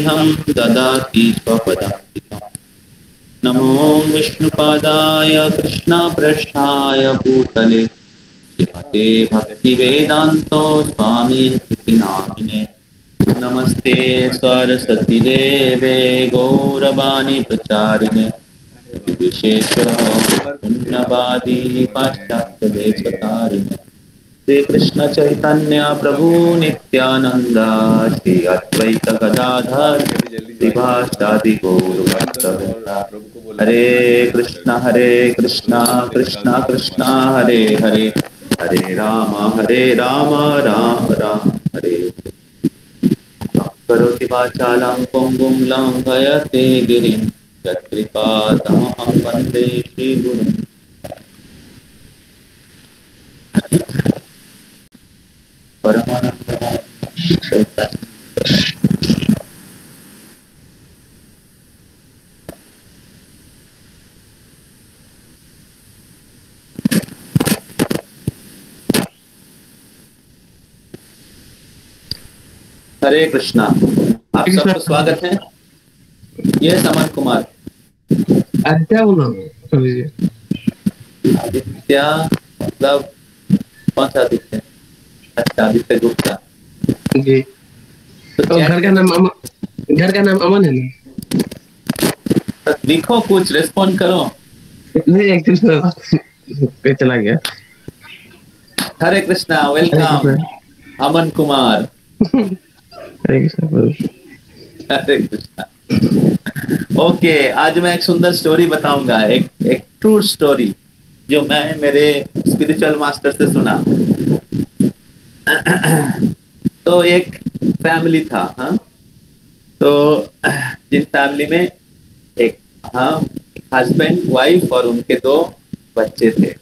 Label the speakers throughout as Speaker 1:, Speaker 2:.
Speaker 1: हम ददाति स्वपदान्तिकम्। नमो विष्णुपादाय कृष्णपृष्ठाय भूतले श्रीमते भक्तिवेदान्तो स्वामिनिति नामिने। नमस्ते सरस्वती देवे गौरवाणी प्रचारिणे विशेष पुण्यवादी पाश्चात्य देशतारिणे। श्री कृष्ण चैतन्य प्रभु नित्यानंद श्री अद्वैत गदाधर श्रीवासादि गौर भक्तवृंद। हरे कृष्णा कृष्णा कृष्णा हरे हरे, हरे राम राम राम हरे। करोति वाचालं पुंगुं लंघयते गिरिं यत्कृपातमहं वन्दे श्रीगुरुम्। हरे कृष्णा, आप सबका स्वागत है। ये अमन कुमार।
Speaker 2: आदित्य बोलो।
Speaker 1: आदित्य मतलब कौन सा आदित्य? अच्छा, आदित्य गुप्ता
Speaker 2: जी। तो घर का नाम अमन है ना?
Speaker 1: लिखो, कुछ रेस्पॉन्ड करो।
Speaker 2: नहीं, एक्चुअली पे चला गया।
Speaker 1: हरे कृष्णा, वेलकम अमन कुमार।
Speaker 2: हरे
Speaker 1: कृष्णा। ओके, आज मैं एक सुंदर स्टोरी बताऊंगा, एक ट्रू स्टोरी जो मैं मेरे स्पिरिचुअल मास्टर से सुना। तो एक फैमिली था, हाँ। तो जिस फैमिली में एक हस्बैंड वाइफ और उनके 2 बच्चे थे।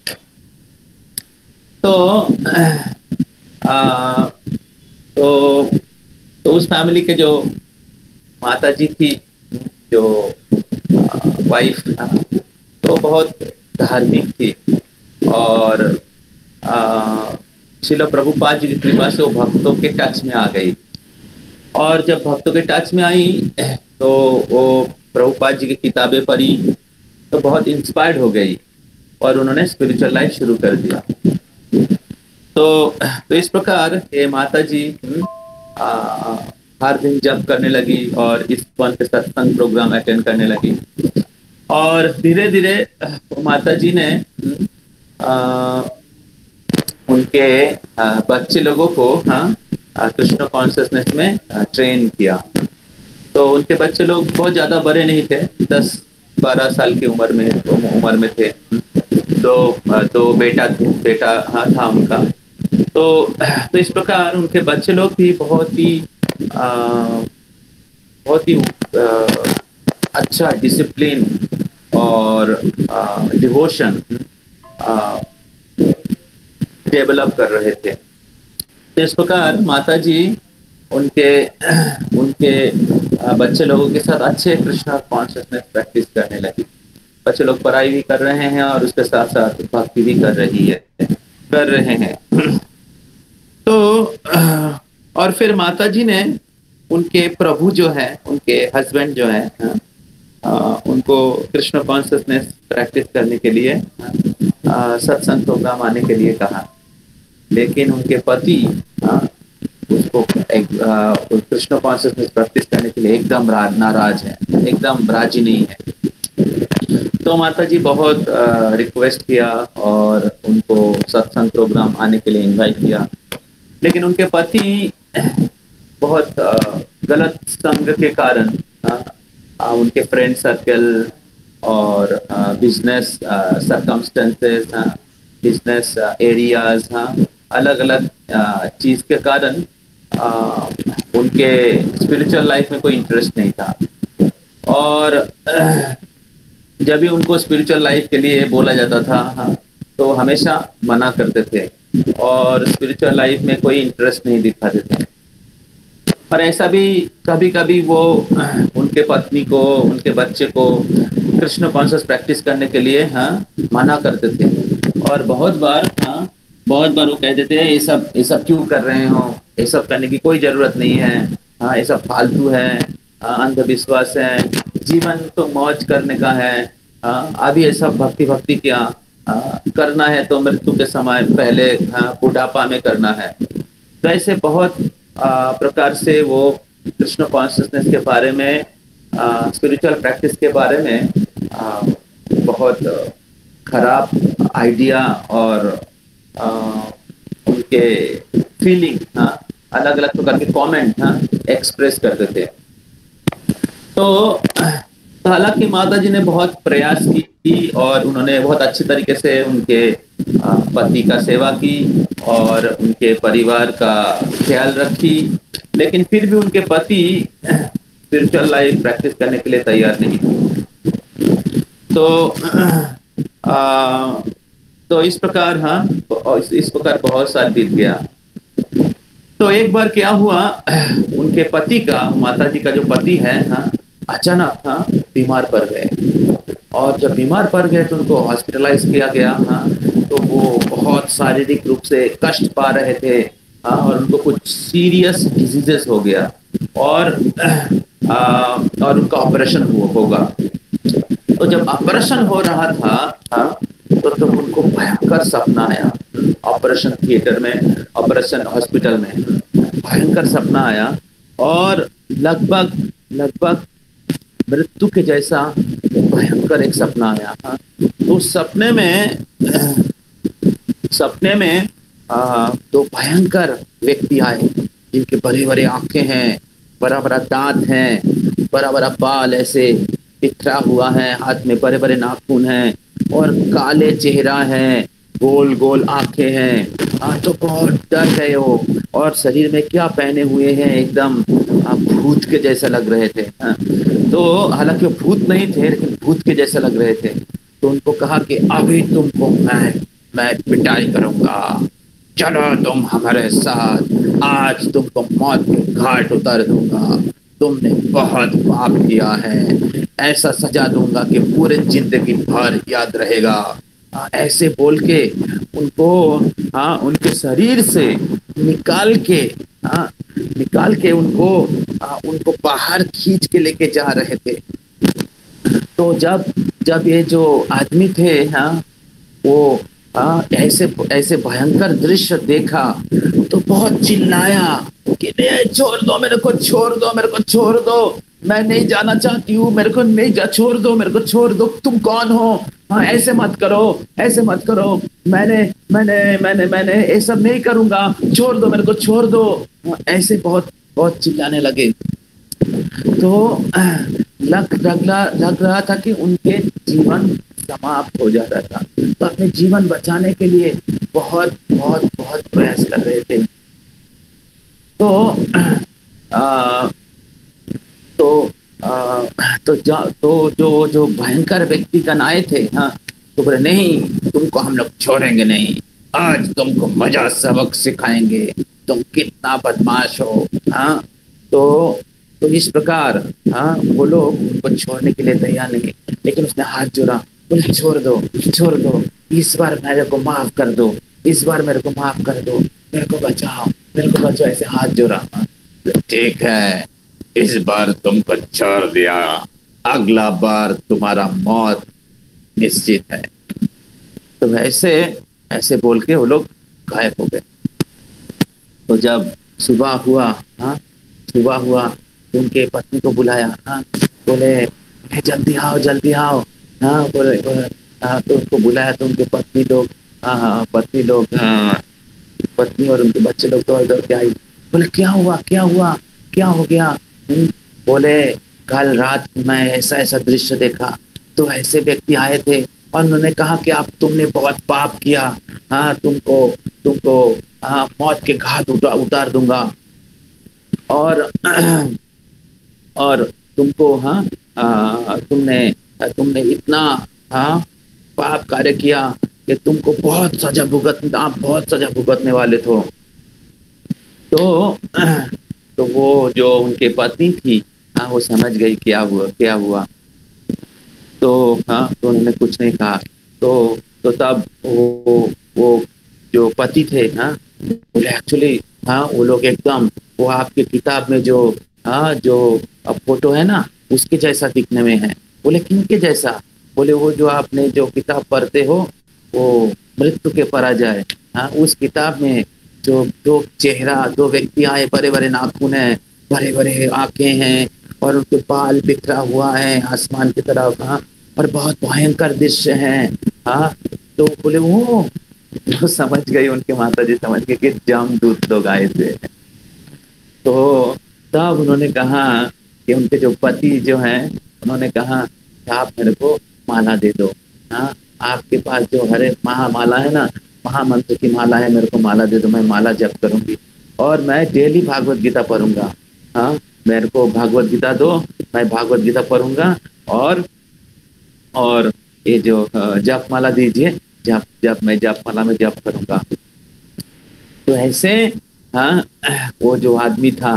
Speaker 1: तो उस फैमिली के जो माता जी थी, जो वाइफ, तो बहुत धार्मिक थी और श्रील प्रभुपाद जी की कृपा से वो भक्तों के टच में आ गई। और जब भक्तों के टच में आई तो वो प्रभुपाद जी की किताबें पढ़ी तो बहुत इंस्पायर्ड हो गई और उन्होंने स्पिरिचुअल लाइफ शुरू कर दिया। तो इस प्रकार ये माता जी हर दिन जप करने लगी और इस्कॉन के सत्संग प्रोग्राम अटेंड करने लगी। और धीरे धीरे माता जी ने उनके बच्चे लोगों को कृष्ण कॉन्शियसनेस में ट्रेन किया। तो उनके बच्चे लोग बहुत ज्यादा बड़े नहीं थे, 10-12 साल की उम्र में थे। तो बेटा था उनका। तो इस प्रकार उनके बच्चे लोग भी बहुत ही अच्छा डिसिप्लिन और डिवोशन डेवलप कर रहे थे। तो इस प्रकार माता जी उनके बच्चे लोगों के साथ अच्छे कृष्ण कॉन्शियसनेस प्रैक्टिस करने लगी। बच्चे लोग पढ़ाई भी कर रहे हैं और उसके साथ साथ भक्ति भी कर रहे हैं। तो और फिर माता जी ने उनके प्रभु जो है, उनके हस्बैंड जो है, उनको कृष्ण कॉन्शियसनेस प्रैक्टिस करने के लिए सत्संग प्रोग्राम आने के लिए कहा। लेकिन उनके पति उसको कृष्ण कॉन्शियसनेस प्रैक्टिस करने के लिए एकदम नाराज है, एकदम राजी नहीं है। तो माता जी बहुत रिक्वेस्ट किया और उनको सत्संग प्रोग्राम आने के लिए इनवाइट किया। लेकिन उनके पति बहुत गलत संग के कारण उनके फ्रेंड सर्कल और बिजनेस सर्कमस्टेंसेस, बिजनेस एरियाज, अलग अलग चीज के कारण उनके स्पिरिचुअल लाइफ में कोई इंटरेस्ट नहीं था। और जब भी उनको स्पिरिचुअल लाइफ के लिए बोला जाता था तो हमेशा मना करते थे और स्पिरिचुअल लाइफ में कोई इंटरेस्ट नहीं दिखाते थे। और ऐसा भी कभी कभी वो उनके पत्नी को, उनके बच्चे को कृष्ण कॉन्शियस प्रैक्टिस करने के लिए मना करते थे। और बहुत बार वो कह देते हैं ये सब क्यों कर रहे हो, ये सब करने की कोई जरूरत नहीं है, ये सब फालतू है, अंधविश्वास है, जीवन तो मौज करने का है, अभी ये सब भक्ति भक्ति क्या करना है तो मृत्यु के समय पहले बुढ़ापा में करना है। तो ऐसे बहुत प्रकार से वो कृष्ण कॉन्शियसनेस के बारे में, स्पिरिचुअल प्रैक्टिस के बारे में बहुत खराब आइडिया और उनके फीलिंग अलग अलग प्रकार के कमेंट एक्सप्रेस करते थे। तो हालांकि माता जी ने बहुत प्रयास की और उन्होंने बहुत अच्छे तरीके से उनके पति का सेवा की और उनके परिवार का ख्याल रखी, लेकिन फिर भी उनके पति स्पिरिचुअल लाइफ प्रैक्टिस करने के लिए तैयार नहीं थे। तो इस प्रकार इस प्रकार बहुत साल बीत गया। तो एक बार क्या हुआ, उनके पति का, माता जी का जो पति है अचानक बीमार पड़ गए, और जब बीमार पड़ गए तो उनको हॉस्पिटलाइज किया गया। तो वो बहुत शारीरिक रूप से कष्ट पा रहे थे और उनको कुछ सीरियस डिजीजेस हो गया, और उनका ऑपरेशन होगा। तो जब ऑपरेशन हो रहा था तो उनको भयंकर सपना आया, ऑपरेशन थिएटर में, ऑपरेशन हॉस्पिटल में भयंकर सपना आया, और लगभग मृत्यु के जैसा भयंकर एक सपना आया। तो सपने में दो भयंकर व्यक्ति आए, जिनके बड़े बड़े आंखें हैं, बड़ा बड़ा दांत हैं, बड़ा बड़ा बाल ऐसे बिखरा हुआ है, हाथ में बड़े बड़े नाखून हैं और काले चेहरा है, गोल गोल आंखें हैं। तो बहुत डर गए हो, और शरीर में क्या पहने हुए हैं, एकदम भूत के जैसा लग रहे थे। तो हालांकि वो भूत नहीं थे, लेकिन भूत के जैसा लग रहे थे। तो उनको कहा कि अभी तुमको मैं पिटाई करूंगा, चलो तुम हमारे साथ, आज तुमको मौत के घाट उतार दूंगा, तुमने बहुत पाप किया है, ऐसा सजा दूंगा कि पूरे जिंदगी भर याद रहेगा। ऐसे बोल के उनको उनके शरीर से निकाल के उनको बाहर खींच के लेके जा रहे थे। तो जब ये जो आदमी थे वो ऐसे भयंकर दृश्य देखा तो बहुत चिल्लाया कि नहीं, छोड़ दो मेरे को, छोड़ दो मेरे को, छोड़ दो, मैं नहीं जाना चाहती हूँ, मेरे को नहीं छोड़ दो मेरे को, छोड़ दो, तुम कौन हो, ऐसे मत करो, ऐसे मत करो, मैंने ये सब नहीं करूंगा, छोड़ दो मेरे को, छोड़ दो। ऐसे बहुत बहुत चिल्लाने लगे। तो लग रहा था कि उनके जीवन समाप्त हो जाता था। तो अपने जीवन बचाने के लिए बहुत बहुत बहुत प्रयास कर रहे थे। तो जो भयंकर व्यक्ति का आए थे तो बोले नहीं, तुमको हम लोग छोड़ेंगे नहीं, आज तुमको मजा सबक सिखाएंगे, तुम कितना बदमाश हो। तो इस प्रकार वो लोग उनको छोड़ने के लिए तैयार नहीं, लेकिन उसने हाथ जोड़ा, बोले छोड़ दो, इस बार मेरे को माफ कर दो, इस बार मेरे को माफ कर दो, मेरे को बचाओ, ऐसे हाथ जोड़ा। ठीक है, इस बार तुमको छोड़ दिया, अगला बार तुम्हारा मौत निश्चित है। तो ऐसे बोल के वो लोग गायब हो गए। तो जब सुबह हुआ तो उनके पत्नी को बुलाया, बोले जल्दी आओ। बोले तो उनको बुलाया तो उनके पत्नी और उनके बच्चे लोग तो इधर क्या आई। बोले क्या हो गया। बोले कल रात मैं ऐसा दृश्य देखा, तो ऐसे व्यक्ति आए थे और उन्होंने कहा कि आप तुमने बहुत पाप किया, तुमको मौत के घाट उतार दूंगा, और तुमको तुमने इतना पाप कार्य किया कि तुमको बहुत सजा भुगतने वाले थे। तो वो जो उनके पत्नी थी वो समझ गई क्या हुआ। तो उन्होंने कुछ नहीं कहा। तो तब वो जो पति थे बोले एक्चुअली वो लोग एकदम, वो आपके किताब में जो हाँ जो अब फोटो है ना उसके जैसा दिखने में है। बोले किनके जैसा? बोले वो जो आपने जो किताब पढ़ते हो, वो मृत्यु के पराजय, हाँ उस किताब में जो दो चेहरा, दो व्यक्ति आए, बड़े बड़े नाखून है, बड़े बड़े आंखें हैं, और उनके बाल बिखरा हुआ है आसमान की तरफ, हाँ, और बहुत भयंकर दृश्य है। हाँ, तो बोले वो समझ गई, उनके माता जी समझ गए कि जमदूत लोग आए थे। तो तब उन्होंने कहा कि उनके जो पति जो हैं, उन्होंने कहा कि आप मेरे को माला दे दो। हाँ, आपके पास जो हरे महामाला है ना, महामंत्र की माला है, मेरे को माला दे दो, मैं माला जप करूंगी और मैं डेली भागवत गीता पढ़ूंगा। हाँ, मेरे को भागवत गीता दो, मैं भागवत गीता पढ़ूंगा, और और ये जो जप माला दीजिए, जप जप मैं जप माला में जप करूंगा। तो ऐसे, हाँ, वो जो आदमी था,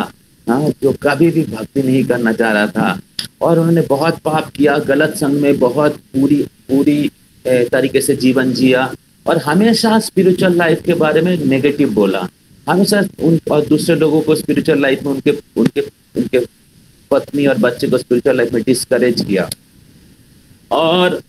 Speaker 1: हाँ, जो कभी भी भक्ति नहीं करना चाह रहा था, और उन्होंने बहुत पाप किया, गलत संग में बहुत पूरी पूरी तरीके से जीवन जिया, और हमेशा स्पिरिचुअल लाइफ के बारे में नेगेटिव बोला, हमेशा उन और दूसरे लोगों को स्पिरिचुअल लाइफ में, उनके उनके उनके पत्नी और बच्चे को स्पिरिचुअल लाइफ में डिस्करेज किया। और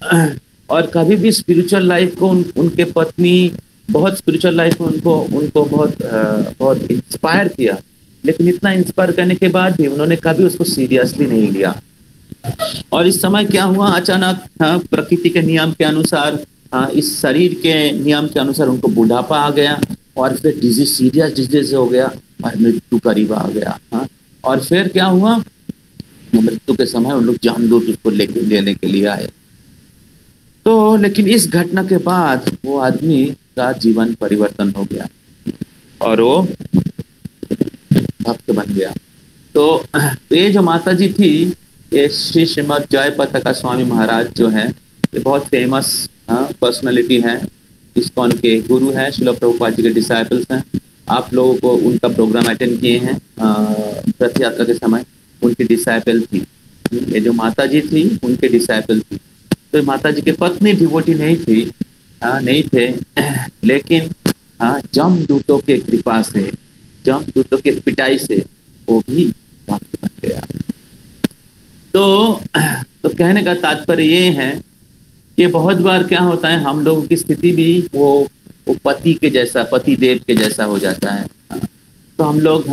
Speaker 1: और कभी भी स्पिरिचुअल लाइफ को उनके पत्नी बहुत स्पिरिचुअल लाइफ में उनको उनको बहुत इंस्पायर किया, लेकिन इतना इंस्पायर करने के बाद भी उन्होंने कभी उसको सीरियसली नहीं लिया। और इस समय क्या हुआ, अचानक, हाँ, प्रकृति के नियम के अनुसार, हाँ, इस शरीर के नियम के अनुसार उनको बुढ़ापा आ गया, और फिर डिजीज, सीरियस डिजीज हो गया, और मृत्यु करीब आ गया। हाँ, और फिर क्या हुआ, मृत्यु के समय उन लोग जामदूत उसको लेने के लिए आए। तो लेकिन इस घटना के बाद वो आदमी का जीवन परिवर्तन हो गया और वो भक्त बन गया। तो ये जो माता जी थी, ये श्री श्रीमद जय पताका स्वामी महाराज जो है, ये बहुत फेमस पर्सनालिटी है, इस्कॉन के गुरु हैं, श्रील प्रभुपाद जी के डिसाइपल्स हैं। आप लोगों को उनका प्रोग्राम अटेंड किए हैं रथ यात्रा के समय, उनकी डिसाइपल थी। ये जो माता जी थी उनके डिसाइपल थी। तो माता जी के पत्नी डिवोटी नहीं थी, नहीं थे, लेकिन जमदूतों के कृपा से, जमदूतों के पिटाई से वो भी भक्त बन गया। तो कहने का तात्पर्य ये है कि बहुत बार क्या होता है, हम लोगों की स्थिति भी वो पति के जैसा, पति देव के जैसा हो जाता है। तो हम लोग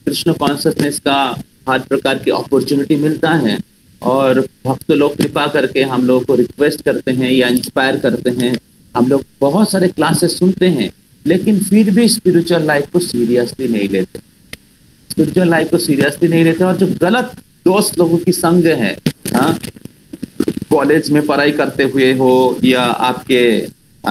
Speaker 1: कृष्ण कॉन्शियसनेस का हर प्रकार की अपॉर्चुनिटी मिलता है, और भक्त लोग कृपा करके हम लोग को रिक्वेस्ट करते हैं या इंस्पायर करते हैं। हम लोग बहुत सारे क्लासेस सुनते हैं, लेकिन फिर भी स्पिरिचुअल लाइफ को सीरियसली नहीं लेते, स्पिरिचुअल लाइफ को सीरियसली नहीं लेते। और जो गलत दोस्त लोगों की संग है, हाँ, कॉलेज में पढ़ाई करते हुए हो, या आपके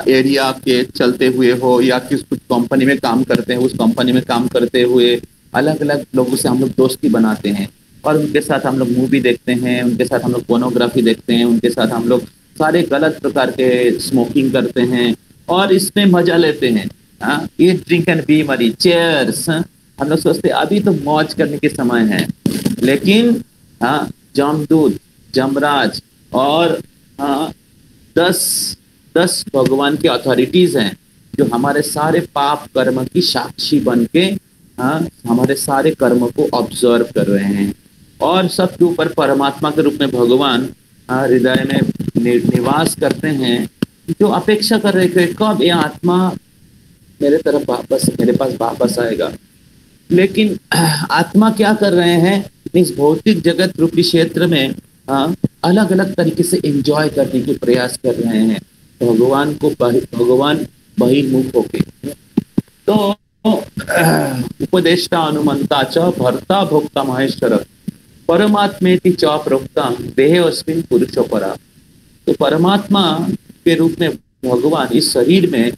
Speaker 1: एरिया के चलते हुए हो, या किस कुछ कंपनी में काम करते हैं, उस कंपनी में काम करते हुए अलग अलग लोगों से हम लोग दोस्ती बनाते हैं, और उनके साथ हम लोग मूवी देखते हैं, उनके साथ हम लोग पोर्नोग्राफी देखते हैं, उनके साथ हम लोग सारे गलत प्रकार के स्मोकिंग करते हैं, और इसमें मजा लेते हैं। ये ड्रिंक एंड बी मरी, चेयर्स, हम लोग सोचते अभी तो मौज करने के समय है, लेकिन जमदूत, जमराज और 10 भगवान की अथॉरिटीज हैं, जो हमारे सारे पाप कर्म की साक्षी बन के हमारे सारे कर्म को ऑब्जर्व कर रहे हैं, और सबके ऊपर परमात्मा के रूप में भगवान हृदय में निवास करते हैं, जो अपेक्षा कर रहे थे कब ये आत्मा मेरे तरफ वापस, मेरे पास वापस आएगा। लेकिन आत्मा क्या कर रहे हैं, इस भौतिक जगत रूपी क्षेत्र में अलग अलग तरीके से एंजॉय करने के प्रयास कर रहे हैं, भगवान बहिर्मुख होके। तो उपदेष्टा अनुमंता च भर्ता भोक्ता महेश्वर परमात्मेति च प्रोक्ता देहे अस्मिन् पुरुषो परा। तो परमात्मा के रूप में भगवान इस शरीर में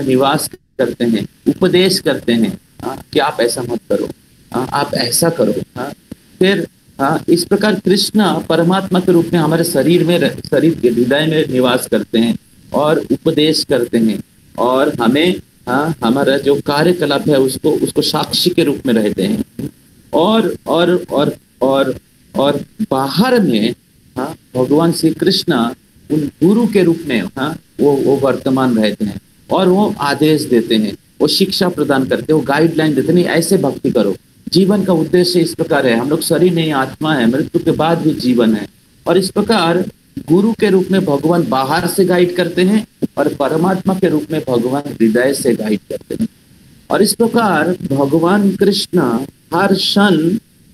Speaker 1: निवास करते हैं, उपदेश करते हैं कि आप ऐसा मत करो, आप ऐसा करो। फिर इस प्रकार कृष्ण परमात्मा के रूप में हमारे शरीर के हृदय में निवास करते हैं और उपदेश करते हैं, और हमें हमारा जो कार्यकलाप है उसको साक्षी के रूप में रहते हैं। और और और और और बाहर में भगवान श्री कृष्ण उन गुरु के रूप में वो वर्तमान रहते हैं, और वो आदेश देते हैं, वो शिक्षा प्रदान करते हैं, वो गाइडलाइन देते, नहीं ऐसे भक्ति करो। जीवन का उद्देश्य इस प्रकार है, हम लोग शरीर नहीं आत्मा है, मृत्यु के बाद भी जीवन है। और इस प्रकार गुरु के रूप में भगवान बाहर से गाइड करते हैं और परमात्मा के रूप में भगवान हृदय से गाइड करते हैं। और इस प्रकार भगवान कृष्ण हर क्षण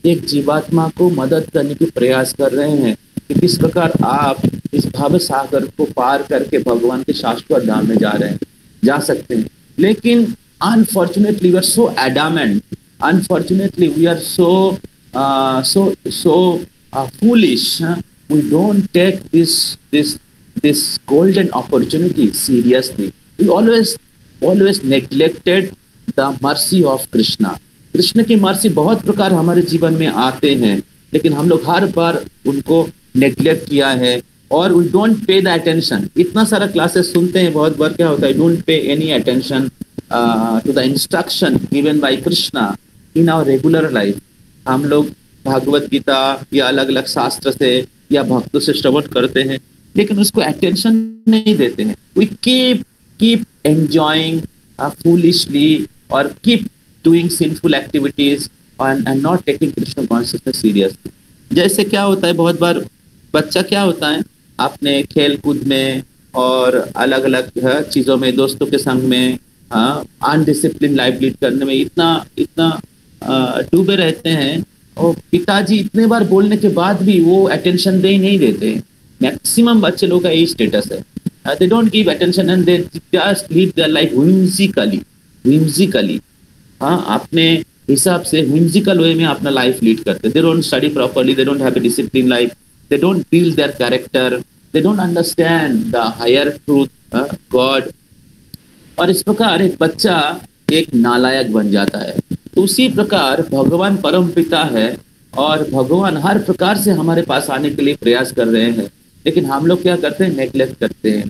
Speaker 1: एक जीवात्मा को मदद करने की प्रयास कर रहे हैं कि किस प्रकार आप इस भव सागर को पार करके भगवान के शाश्वत धाम में जा सकते हैं। लेकिन unfortunately we are so adamant, unfortunately we are so foolish, we don't take this golden opportunity seriously. We always neglected the mercy of Krishna. Krishna की मर्सी बहुत प्रकार हमारे जीवन में आते हैं, लेकिन हम लोग हर बार उनको नेग्लेक्ट किया है और we don't pay the attention. इतना सारा क्लासेस सुनते हैं, बहुत बार क्या होता है, don't pay any attention to the instruction given by Krishna in our regular life. हम लोग भागवत गीता या अलग अलग शास्त्र से या भक्तों से श्रवण करते हैं, लेकिन उसको अटेंशन नहीं देते हैं। वी कीप एंजॉइंग फूलिशली और keep doing sinful activities and not taking Krishna consciousness seriously. जैसे क्या होता है, बहुत बार बच्चा क्या होता है, अपने खेल कूद में और अलग अलग चीज़ों में, दोस्तों के संग में अनडिसिप्लिन लाइफ लीड करने में इतना डूबे रहते हैं, और पिताजी इतने बार बोलने के बाद भी वो अटेंशन नहीं देते। मैक्सिमम बच्चे लोग का यही स्टेटस है, they don't give attention and they just lead their life whimsically। अपने हिसाब से whimsical वे में अपना लाइफ लीड करते। They don't study properly, they don't have a discipline life, they don't build their character, they don't understand the higher truth God. और इस प्रकार एक बच्चा एक नालायक बन जाता है। तो उसी प्रकार भगवान परम पिता है और भगवान हर प्रकार से हमारे पास आने के लिए प्रयास कर रहे हैं, लेकिन हम लोग क्या करते हैं, नेग्लेक्ट करते हैं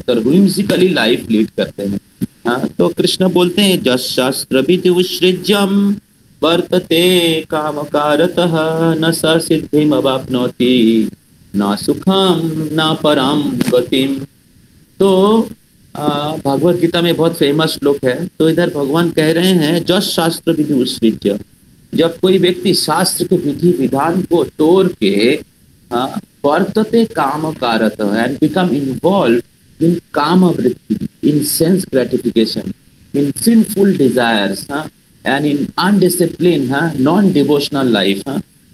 Speaker 1: और whimsically लाइफ लीड करते हैं। तो कृष्ण बोलते हैं, जस शास्त्र विधिवुत्सृज्यम वर्तते कामकारतः न स सिद्धिम अवाप्नोति न सुखम न परम गतिम। तो भागवत गीता में बहुत फेमस श्लोक है। तो इधर भगवान कह रहे हैं, जस शास्त्र विधि उत्सृज्य, जब कोई व्यक्ति शास्त्र के विधि विधान को तोड़ के वर्तते काम कारत एंड बिकम इन्वॉल्व इन काम वृत्ति, in sense gratification, in sinful desires and in undisciplined non devotional life,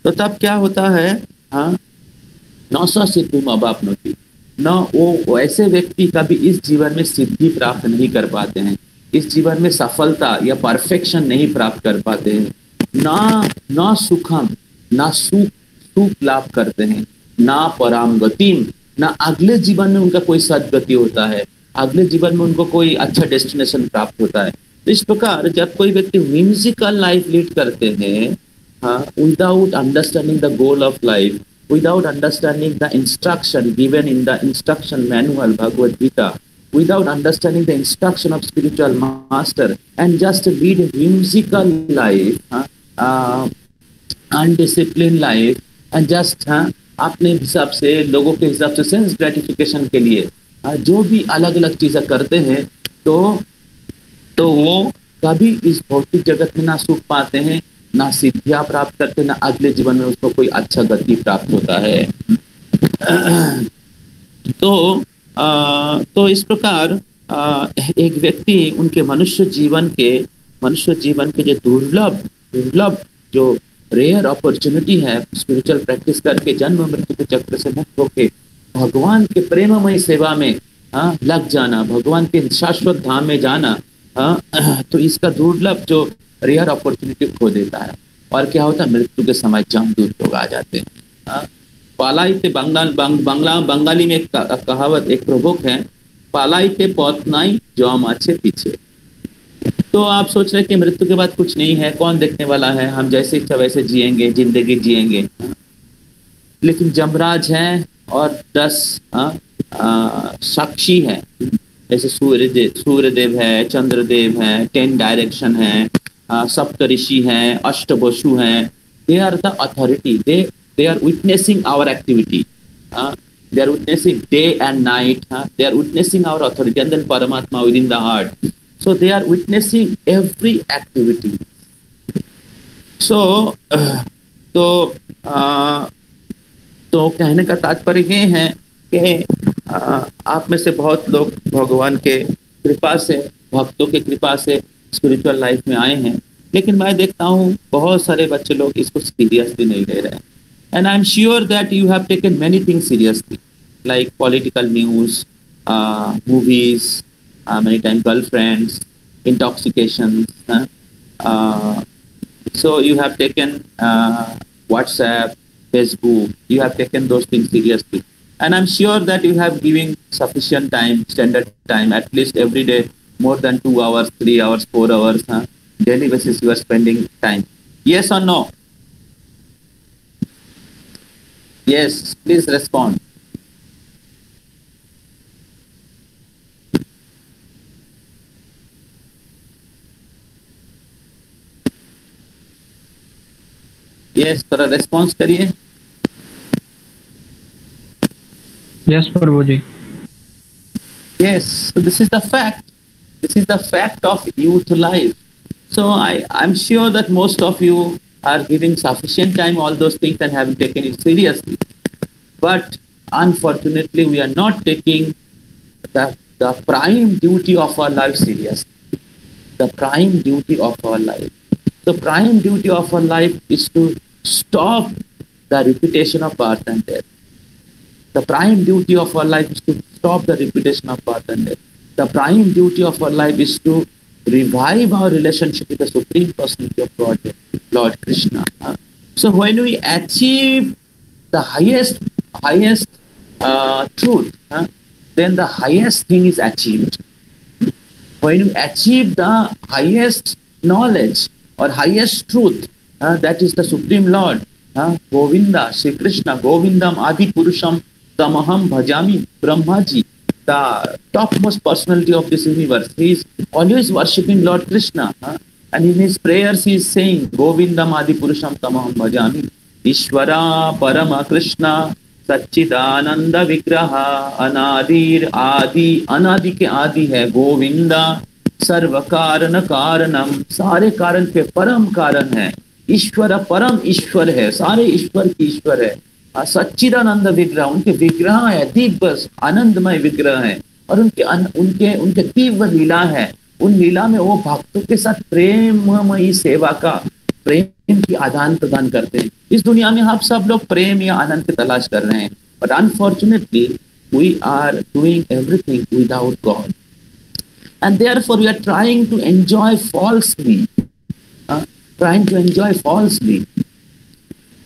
Speaker 1: तो तब क्या होता है, न स सिद्धिम अवाप्नोति, न वो ऐसे व्यक्ति कभी इस जीवन में सिद्धि प्राप्त नहीं कर पाते हैं, इस जीवन में सफलता या परफेक्शन नहीं प्राप्त कर पाते हैं, ना सुखम, ना सुख लाभ करते हैं, ना पराम गतिम, ना अगले जीवन में उनका कोई सदगति होता है, अगले जीवन में उनको कोई अच्छा डेस्टिनेशन प्राप्त होता है। तो इस प्रकार जब कोई व्यक्ति whimsical लाइफ लीड करते हैं, without understanding the goal of life, without understanding the instruction given in the instruction manual Bhagavad Gita, without understanding the instruction of spiritual master, and just lead a whimsical life, undisciplined life, and just अपने हिसाब से, लोगों के हिसाब से, sense gratification के लिए जो भी अलग अलग चीजें करते हैं, तो वो कभी इस भौतिक जगत में ना सुख पाते हैं, ना सिद्धियां प्राप्त करते, ना अगले जीवन में उसको कोई अच्छा गति प्राप्त होता है। तो इस प्रकार एक व्यक्ति उनके मनुष्य जीवन के जो दुर्लभ जो रेयर अपॉर्चुनिटी है, स्पिरिचुअल प्रैक्टिस करके जन्म मृत्यु के चक्र से मुक्त होके भगवान के प्रेममय सेवा में लग जाना, भगवान के शाश्वत धाम में जाना, तो इसका दुर्लभ जो रेयर अपॉर्चुनिटी खो देता है। और क्या होता है, मृत्यु के समय जमदूत लोग आ जाते हैं। पालाइते बंगाली में एक कहावत, एक प्रभुक है, पालाइते पौतनाई जौम अच्छे पीछे। तो आप सोच रहे हैं कि मृत्यु के बाद कुछ नहीं है, कौन देखने वाला है, हम जैसे इच्छा वैसे जिएंगे, जिंदगी जिएंगे। लेकिन जमराज हैं और 10 साक्षी हैं, जैसे सूर्यदेव है, चंद्रदेव है, 10 डायरेक्शन है, सप्त ऋषि हैं, अष्टवसु हैं। They are the authority, they are witnessing our activity, they are witnessing day and night, they are witnessing our authority, and then Paramatma within the heart, So they are witnessing every activity. So तो तो कहने का तात्पर्य ये है कि आप में से बहुत लोग भगवान के कृपा से, भक्तों के कृपा से स्पिरिचुअल लाइफ में आए हैं, लेकिन मैं देखता हूँ बहुत सारे बच्चे लोग इसको सीरियसली नहीं ले रहे हैं. And I am sure that you have taken many things seriously, like political news, movies, many times girlfriends, intoxications. So you have taken WhatsApp, Facebook, you have taken those things seriously. And I'm sure that you have given sufficient time, standard time, at least every day, more than 2 hours, 3 hours, 4 hours, daily basis you are spending time. Yes or no? Yes, please respond. Yes, थोड़ा response करिए.
Speaker 2: Yes, प्रभु जी.
Speaker 1: Yes, so this is the fact. This is the fact of youth life. So I'm sure that most of you are giving sufficient time all those things and have taken it seriously. But unfortunately, we are not taking the prime duty of our life seriously. The prime duty of our life. The prime duty of our life is to stop the repetition of birth and death. The prime duty of our life is to stop the repetition of birth and death. The prime duty of our life is to revive our relationship with the Supreme Personality of God, Lord Krishna. So when we achieve the highest truth, then the highest thing is achieved. When you achieve the highest knowledge or highest truth, that is the Supreme Lord, Govinda, Sri Krishna, Govindam Adi Purusham Tamaham Bhajami, Brahmaji, the topmost personality of this universe. He is always worshipping Lord Krishna, and in his prayers he is saying, Govindam Adi Purusham Tamaham Bhajami, Ishvara Parama Krishna, सच्चिदानंद विग्रह, अनादिर आदि, अनादि के आदि है गोविंदा, सर्व कारण कारणम, सारे कारण के परम कारण है, ईश्वर परम ईश्वर है, सारे ईश्वर की ईश्वर है, सच्चिदानंद विग्रह, उनके विग्रह है, दिव्य आनंदमय विग्रह है, और उनके दिव्य लीला है, उन लीला में वो भक्तों के साथ प्रेममयी सेवा का, प्रेम की आदान प्रदान करते हैं. इस दुनिया में आप सब लोग प्रेम या आनंद की तलाश कर रहे हैं, but unfortunately we are doing everything without God, and therefore we are trying to enjoy falsely,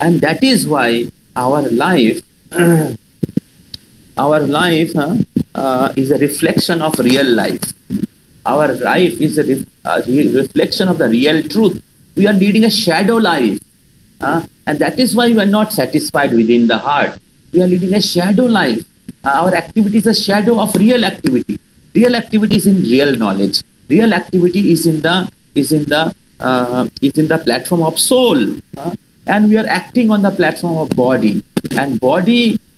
Speaker 1: and that is why our life is a reflection of real life. Our life is a reflection of the real truth. We are leading a shadow life, and that is why we are not satisfied within the heart. We are leading a shadow life. Our activity is a shadow of real activity. Real activity is in real knowledge. Real activity is in the platform of soul, and we are acting on the platform of body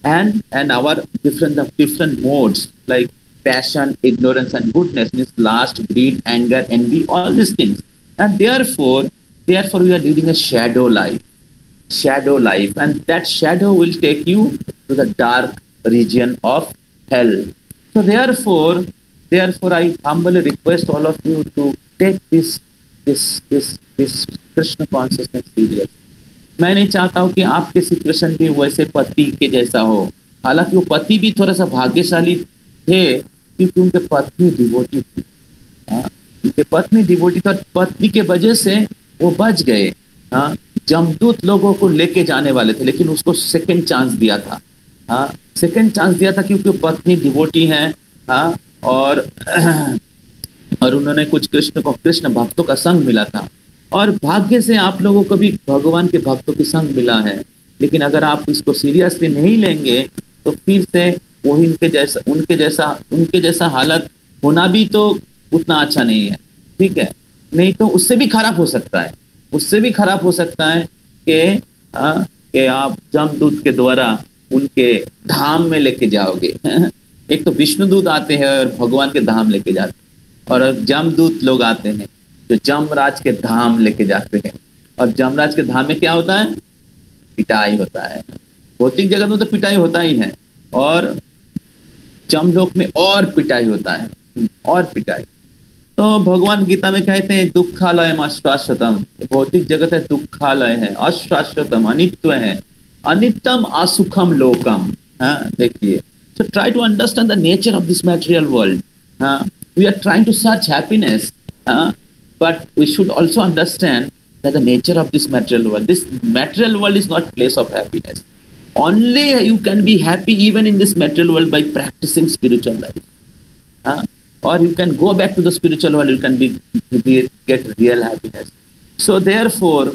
Speaker 1: and our different modes like passion, ignorance, and goodness, means lust, greed, anger, envy, all these things. And therefore we are leading a shadow life, and that shadow will take you to the dark region of hell. So therefore I humbly request all of you to take this Krishna consciousness serious. मैं नहीं चाहता हूँ कि आपके situation भी वैसे पति के जैसा हो. हालांकि वो पति भी थोड़ा सा भाग्यशाली थे क्योंकि उनके पत्नी डिवोटी थी. उनके पत्नी डिवोटी था, पत्नी के वजह से वो बच गए. जमदूत लोगों को लेके जाने वाले थे, लेकिन उसको सेकंड चांस दिया था. सेकंड चांस दिया था क्योंकि पत्नी डिवोटी है, और उन्होंने कुछ कृष्ण भक्तों का संग मिला था, और भाग्य से आप लोगों को भी भगवान के भक्तों की संग मिला है. लेकिन अगर आप इसको सीरियसली नहीं लेंगे तो फिर से वही उनके जैसा हालत होना भी तो उतना अच्छा नहीं है. ठीक है, नहीं तो उससे भी खराब हो सकता है कि आप जमदूत के द्वारा उनके धाम में लेके जाओगे. एक तो विष्णुदूत आते हैं और भगवान के धाम लेके जाते हैं. और जमदूत लोग आते हैं जो जमराज के धाम लेके जाते हैं। और जमराज के धाम में क्या होता है? पिटाई होता है। भौतिक जगत में तो पिटाई होता ही है, और जमलोक में और पिटाई होता है, और पिटाई। तो भगवान गीता में कहते हैं दुखालयम अशाश्वतम, भौतिक जगत है दुखालय है, अशाश्वतम अनित्य है, अनित्यम असुखम लोकम। हाँ देखिए, so try to understand the nature of this material world. We are trying to search happiness, but we should also understand that the nature of this material world. This material world is not place of happiness. Only you can be happy even in this material world by practicing spiritual life. Or you can go back to the spiritual world, you can get real happiness. So therefore,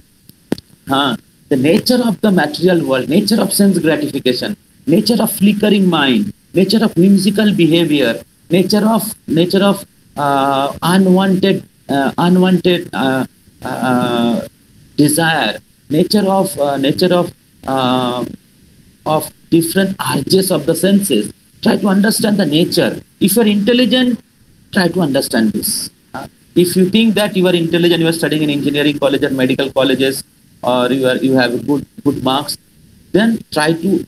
Speaker 1: the nature of the material world, nature of sense gratification, nature of flickering mind, nature of whimsical behavior, nature of unwanted desire, nature of different urges of the senses. Try to understand the nature. If you are intelligent, try to understand this. If you think that you are intelligent, you are studying in engineering college or medical colleges, or you have good marks, then try to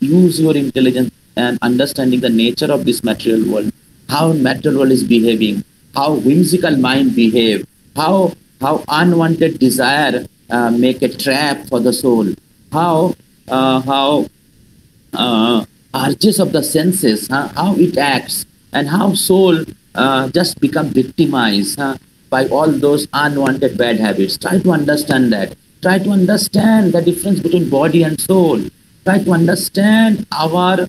Speaker 1: use your intelligence and understanding the nature of this material world, how material world is behaving, how whimsical mind behave, how unwanted desire make a trap for the soul, how urges of the senses, how it acts, and how soul just become victimized by all those unwanted bad habits. Try to understand that. Try to understand the difference between body and soul. Try to understand our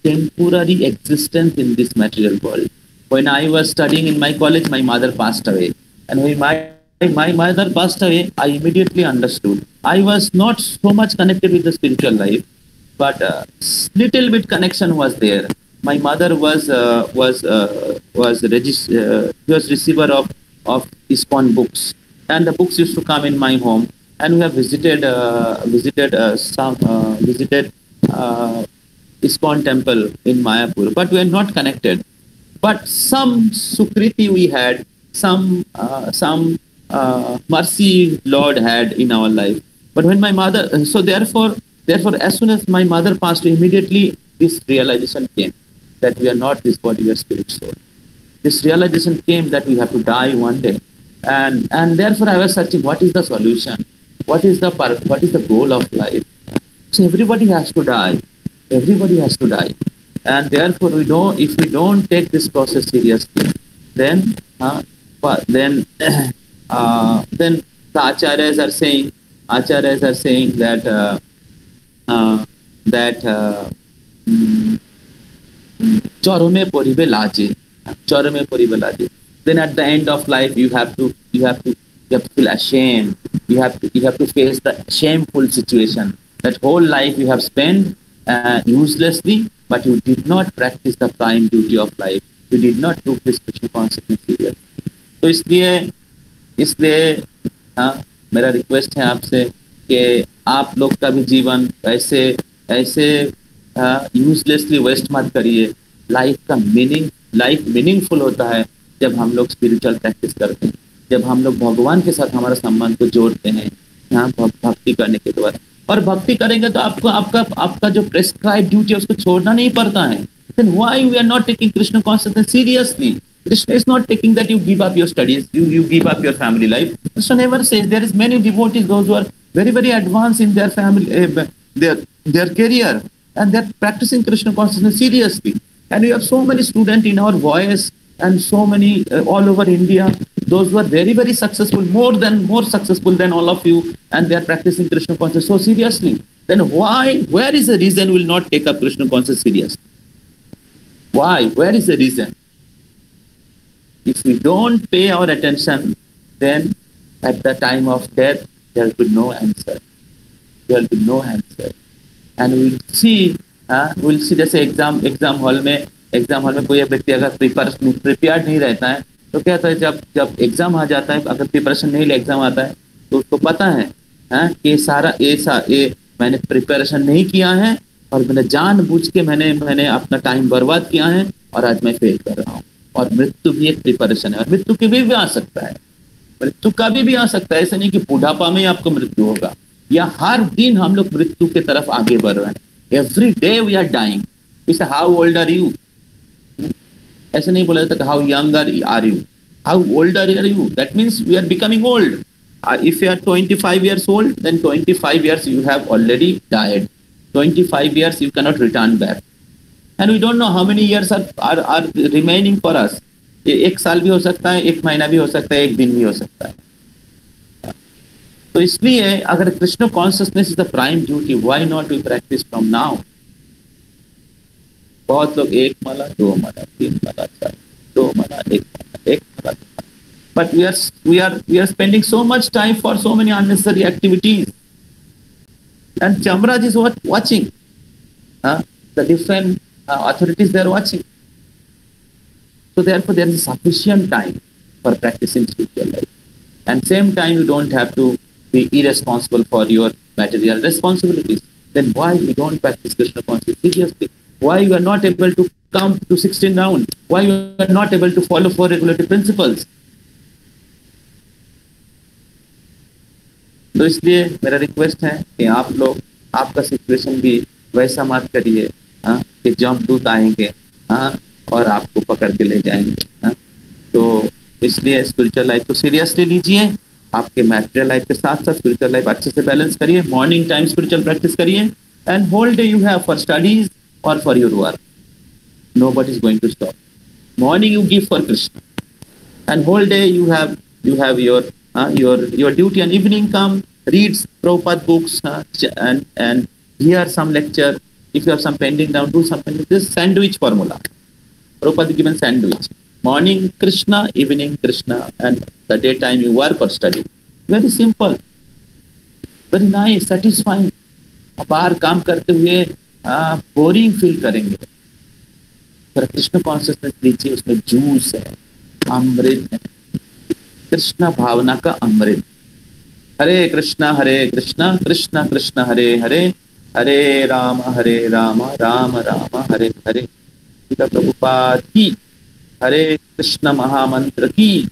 Speaker 1: temporary existence in this material world. When I was studying in my college, my mother passed away. And when my mother passed away, I immediately understood. I was not so much connected with the spiritual life, but little bit connection was there. My mother was receiver of ISKCON books, and the books used to come in my home. And we have visited ISKCON temple in Mayapur, but we are not connected. But some sukriti we had, some mercy Lord had in our life. But when my mother, so therefore, as soon as my mother passed, immediately this realization came that we are not this body, we are spirit soul. This realization came that we have to die one day, and therefore I was searching what is the solution, what is the goal of life. So everybody has to die. Everybody has to die, and therefore if we don't take this process seriously, then the acharyas are saying that chorome poribe laje. Then at the end of life, you have to feel ashamed. You have to face the shameful situation that whole life you have spent uselessly, but you did not practice the prime duty of life. You did not do this Krishna consciousness seriously. तो इसलिए मेरा request है आपसे कि आप लोग का भी जीवन ऐसे यूजलेसली वेस्ट मत करिए। लाइफ मीनिंगफुल होता है जब हम लोग स्पिरिचुअल प्रैक्टिस करते हैं, जब हम लोग भगवान के साथ हमारा संबंध को जोड़ते हैं भक्ति करने के द्वारा। और भक्ति करेंगे तो आपको आपका जो प्रेस्क्राइब ड्यूटी है उसको छोड़ना नहीं पड़ता है। Then why we are not taking Krishna consciousness seriously? Krishna is not taking that you give up your studies, you give up your family life. Krishna never says. There is many devotees, those who are very, very advanced in their family, their career, and they are practicing Krishna consciousness seriously. And we have so many students in our voice, and so many all over India, those who are very, very successful, more successful than all of you, and they are practicing Krishna consciousness so seriously. Then where is the reason we will not take up Krishna consciousness seriously? Why? Where is the reason? If we don't pay our attention, then at the time of death, there will be no answer. There will be no answer. And we'll see जैसे exam hall में कोई व्यक्ति अगर prepared नहीं रहता है तो क्या होता है, जब एग्जाम आ जाता है, अगर प्रिपरेशन नहीं ले एग्जाम आता है तो उसको पता है कि ये मैंने प्रिपरेशन नहीं किया है और मैंने जानबूझ के मैंने अपना टाइम बर्बाद किया है और आज मैं फेल कर रहा हूँ। और मृत्यु भी एक प्रिपरेशन है, और मृत्यु कभी भी आ सकता है, मृत्यु कभी भी आ सकता है। ऐसा नहीं कि बुढ़ापा में आपको मृत्यु होगा, या हर दिन हम लोग मृत्यु की तरफ आगे बढ़ रहे हैं। Every day we are dying. इसे हाउ ओल्ड आर यू, ऐसे नहीं बोला जाता how young are you, how old are you, that means we are becoming old. If you are 25 years old, then 25 years you have already died. 25 years you cannot return back. And we don't know how many years are remaining for us. ये 1 साल भी हो सकता है, 1 महीना भी हो सकता है, 1 दिन भी हो सकता है। तो इसलिए अगर Krishna consciousness is the prime duty, why not we practice from now. बहुत लोग 1 माला, 2 माला, 3 माला, 4, 2 माला, 1 माला, 1 माला, but we are spending so much time for so many unnecessary activities, and Chamraj is watching, the different authorities, they are watching. So therefore there is sufficient time for practicing spiritual life, and same time you don't have to be irresponsible for your material responsibilities. Then why you don't practice Krishna consciousness seriously? Why you are not able to come to 16 round? Why you are not able to follow 4 regulative principles? तो इसलिए मेरा request है कि आप लोग, आपका situation भी वैसा मत करिए कि जंप दूत आएंगे और आपको पकड़ के ले जाएंगे। तो इसलिए स्पिरिचुअल लाइफ को सीरियसली लीजिए, आपके मैटेरियल लाइफ के साथ साथ स्पिरिचुअल लाइफ अच्छे से बैलेंस करिए। मॉर्निंग टाइम स्पिरिचुअल प्रैक्टिस करिए, and whole day you have for studies और for your work, nobody is going to stop. Morning you give for Krishna, and whole day you have your duty, and evening come, read Prabhupada books, and hear some lecture. If you have some pending down, do something. This sandwich formula, Prabhupada given sandwich: morning Krishna, evening Krishna, and the daytime you work or study. Very simple, very nice, satisfying. बाहर काम करते हुए boring feel करेंगे, पर Krishna consciousness लीजिए, उसमें juice है, अमृत है, कृष्ण भावना का अमृत। हरे कृष्णा कृष्ण कृष्ण हरे हरे, हरे राम राम राम हरे हरे। गीता प्रभुपाद की, हरे कृष्ण महामंत्र की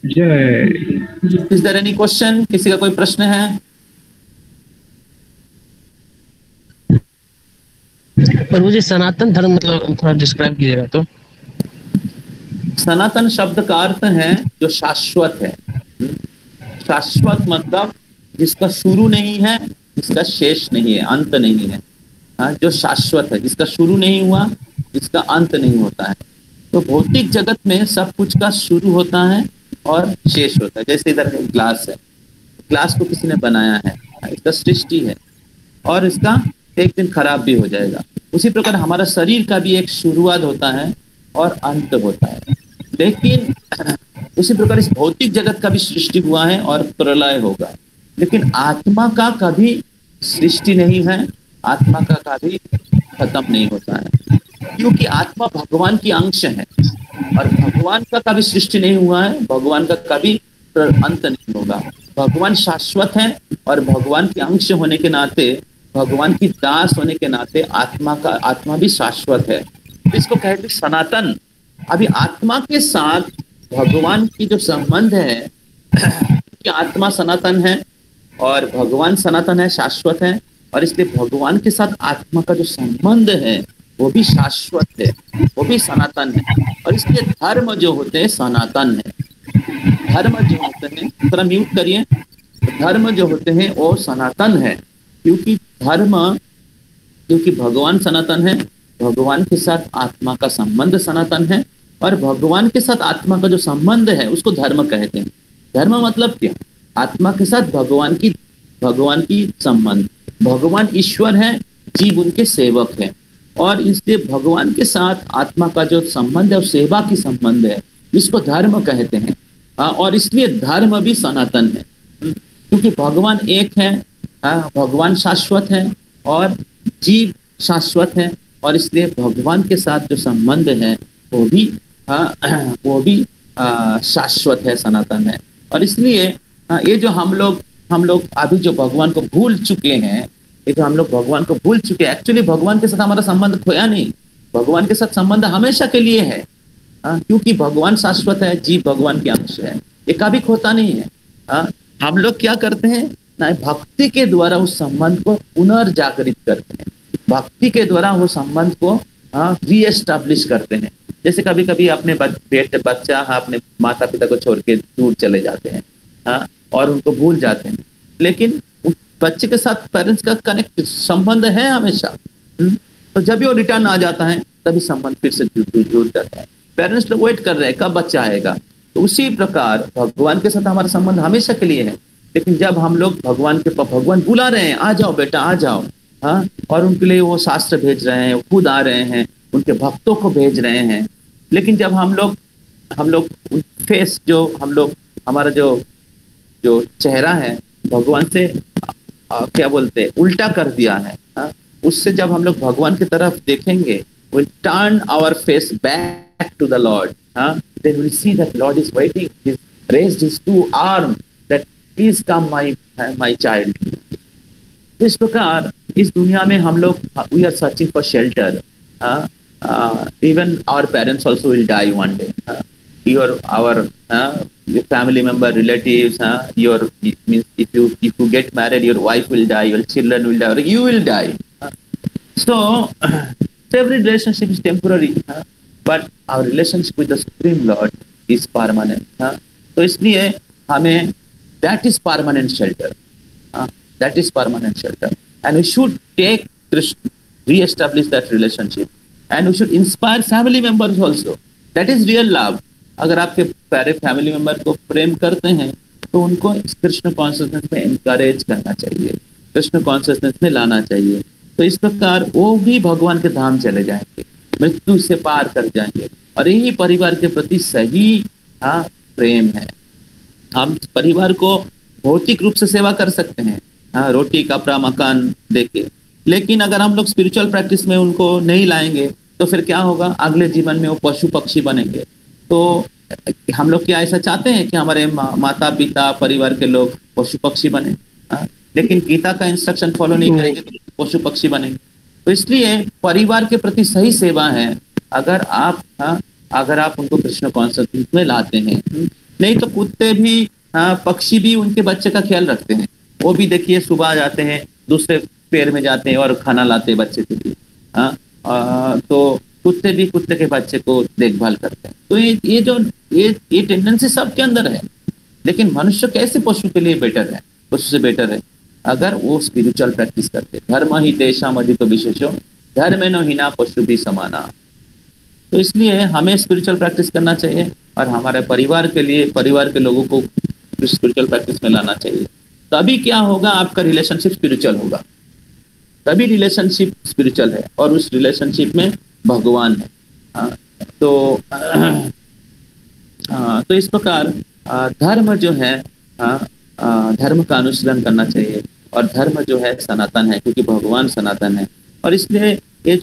Speaker 2: जय।
Speaker 1: Is there any question? किसी का कोई प्रश्न है?
Speaker 2: पर मुझे सनातन धर्म मतलब थोड़ा डिस्क्राइब कीजिएगा तो।
Speaker 1: सनातन शब्द का अर्थ है जो शाश्वत है। शाश्वत मतलब जिसका शुरू नहीं है, जिसका शेष नहीं है, अंत नहीं है। जो शाश्वत है, जिसका शुरू नहीं हुआ, जिसका अंत नहीं होता है। तो भौतिक जगत में सब कुछ का शुरू होता है और शेष होता है। जैसे इधर ग्लास है, ग्लास को किसी ने बनाया है, इसका सृष्टि है, और इसका एक दिन खराब भी हो जाएगा। उसी प्रकार हमारा शरीर का भी एक शुरुआत होता है और अंत होता है। लेकिन उसी प्रकार इस भौतिक जगत का भी सृष्टि हुआ है और प्रलय होगा, लेकिन आत्मा का कभी सृष्टि नहीं है, आत्मा का कभी खत्म नहीं होता है, क्योंकि आत्मा भगवान की अंश है, और भगवान का कभी सृष्टि नहीं हुआ है, भगवान का कभी अंत नहीं होगा। भगवान शाश्वत है, और भगवान के अंश होने के नाते, भगवान की दास होने के नाते आत्मा भी शाश्वत है। इसको कहते सनातन। अभी आत्मा के साथ भगवान की जो संबंध है, कि आत्मा सनातन है और भगवान सनातन है, शाश्वत है, और इसलिए भगवान के साथ आत्मा का जो संबंध है वो भी शाश्वत है, वो भी सनातन है, और इसलिए धर्म जो होते हैं सनातन है। धर्म जो होते हैं, थोड़ा म्यूट करिए, धर्म जो होते हैं वो सनातन है, क्योंकि भगवान सनातन है, भगवान के साथ आत्मा का संबंध सनातन है, और भगवान के साथ आत्मा का जो संबंध है उसको धर्म कहते हैं। धर्म मतलब क्या? आत्मा के साथ भगवान की संबंध। भगवान ईश्वर है, जीव उनके सेवक है, और इसलिए भगवान के साथ आत्मा का जो संबंध है वो सेवा की संबंध है, इसको धर्म कहते हैं। और इसलिए धर्म भी सनातन है, क्योंकि भगवान एक है, भगवान शाश्वत है और जीव शाश्वत है, और इसलिए भगवान के साथ जो संबंध है वो भी शाश्वत है, सनातन है। और इसलिए ये जो हम लोग अभी जो भगवान को भूल चुके हैं, ये जो हम लोग भगवान को भूल चुके हैं, एक्चुअली भगवान के साथ हमारा संबंध खोया नहीं, भगवान के साथ संबंध हमेशा के लिए है। क्योंकि भगवान शाश्वत है, जीव भगवान के अंश है, ये कभी खोता नहीं है। हाँ, हम लोग क्या करते हैं ना, भक्ति के द्वारा उस संबंध को पुनर्जागृत करते हैं, भक्ति के द्वारा वो संबंध को रीएस्टाब्लिश करते हैं। जैसे कभी कभी अपने बेटे बच्चा अपने माता पिता को छोड़ के दूर चले जाते हैं, और उनको भूल जाते हैं, लेकिन उस बच्चे के साथ पेरेंट्स का कनेक्ट संबंध है हमेशा। तो जब भी वो रिटर्न आ जाता है तभी संबंध फिर से जुड़ जाता है। पेरेंट्स लोग वेट कर रहे हैं कब बच्चा आएगा। तो उसी प्रकार भगवान के साथ हमारा संबंध हमेशा के लिए है, लेकिन जब हम लोग भगवान बुला रहे हैं, आ जाओ बेटा आ जाओ, और उनके लिए वो शास्त्र भेज रहे हैं, खुद आ रहे हैं, उनके भक्तों को भेज रहे हैं, लेकिन जब हम लोग फेस जो हम लोग हमारा जो जो चेहरा है भगवान से क्या बोलते हैं उल्टा कर दिया है, उससे जब हम लोग भगवान की तरफ देखेंगे, we'll turn our face back to the Lord, then we'll see that Lord is waiting, he's raised his two arms that please come my child। इस प्रकार इस दुनिया में हम लोग we are searching for shelter, even our parents also will die one day, your family member, relatives, your means if you get married, your wife will die, your children will die, or you will die, so every relationship is temporary, but our relationship with the Supreme Lord is permanent, तो इसलिए हमें that is permanent shelter, that is permanent shelter, and we should take re-establish that relationship, and we should inspire family members also, that is real love। अगर आपके प्यारे family member को प्रेम करते हैं तो उनको कृष्ण कॉन्शियसनेस में एनकरेज करना चाहिए, कृष्ण कॉन्शियसनेस में लाना चाहिए। तो इस प्रकार वो भी भगवान के धाम चले जाएंगे, मृत्यु से पार कर जाएंगे, और यही परिवार के प्रति सही प्रेम है। हम परिवार को भौतिक रूप से सेवा कर सकते हैं, रोटी कपड़ा मकान देके, लेकिन अगर हम लोग स्पिरिचुअल प्रैक्टिस में उनको नहीं लाएंगे तो फिर क्या होगा, अगले जीवन में वो पशु पक्षी बनेंगे। तो हम लोग क्या ऐसा चाहते हैं कि हमारे माता पिता परिवार के लोग पशु पक्षी बने, लेकिन गीता का इंस्ट्रक्शन फॉलो नहीं करेंगे तो पशु पक्षी बनेंगे। तो इसलिए परिवार के प्रति सही सेवा है अगर आप उनको कृष्ण कॉन्शियसनेस में लाते हैं। नहीं तो कुत्ते भी पक्षी भी उनके बच्चे का ख्याल रखते हैं, वो भी देखिए सुबह जाते हैं दूसरे पेड़ में जाते हैं और खाना लाते हैं बच्चे के लिए, तो कुत्ते भी कुत्ते के बच्चे को देखभाल करते हैं। तो ये टेंडेंसी सबके अंदर है, लेकिन मनुष्य कैसे पशु के लिए बेटर है, पशु से बेटर है अगर वो स्पिरिचुअल प्रैक्टिस करते। धर्म ही तेषाम् अधिको विशेषो धर्मेण हीना पशु भी समाना। तो इसलिए हमें स्पिरिचुअल प्रैक्टिस करना चाहिए और हमारे परिवार के लिए, परिवार के लोगों को स्पिरिचुअल प्रैक्टिस में लाना चाहिए। तभी क्या होगा, आपका रिलेशनशिप स्पिरिचुअल होगा, तभी रिलेशनशिप स्पिरिचुअल है और उस रिलेशनशिप में भगवान है। तो इस प्रकार धर्म जो है, धर्म का अनुसरण करना चाहिए, और धर्म जो है सनातन है क्योंकि भगवान सनातन है। और इसलिए ये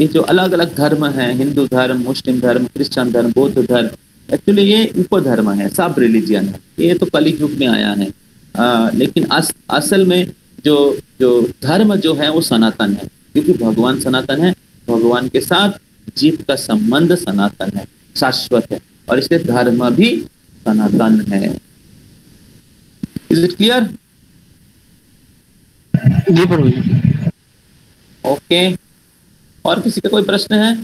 Speaker 1: जो अलग अलग धर्म है, हिंदू धर्म, मुस्लिम धर्म, क्रिश्चियन धर्म, बौद्ध धर्म, एक्चुअली ये उपधर्म है, सब रिलीजियन है, ये तो कली युग में आया है। लेकिन असल में जो धर्म जो है वो सनातन है क्योंकि भगवान सनातन है, भगवान के साथ जीव का संबंध सनातन है, शाश्वत है, और इसलिए धर्म भी सनातन है। Is it clear?
Speaker 2: जी प्रभु जी।
Speaker 1: ओके, और किसी का कोई प्रश्न है?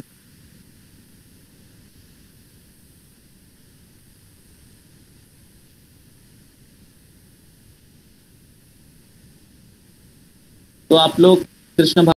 Speaker 1: तो आप लोग कृष्ण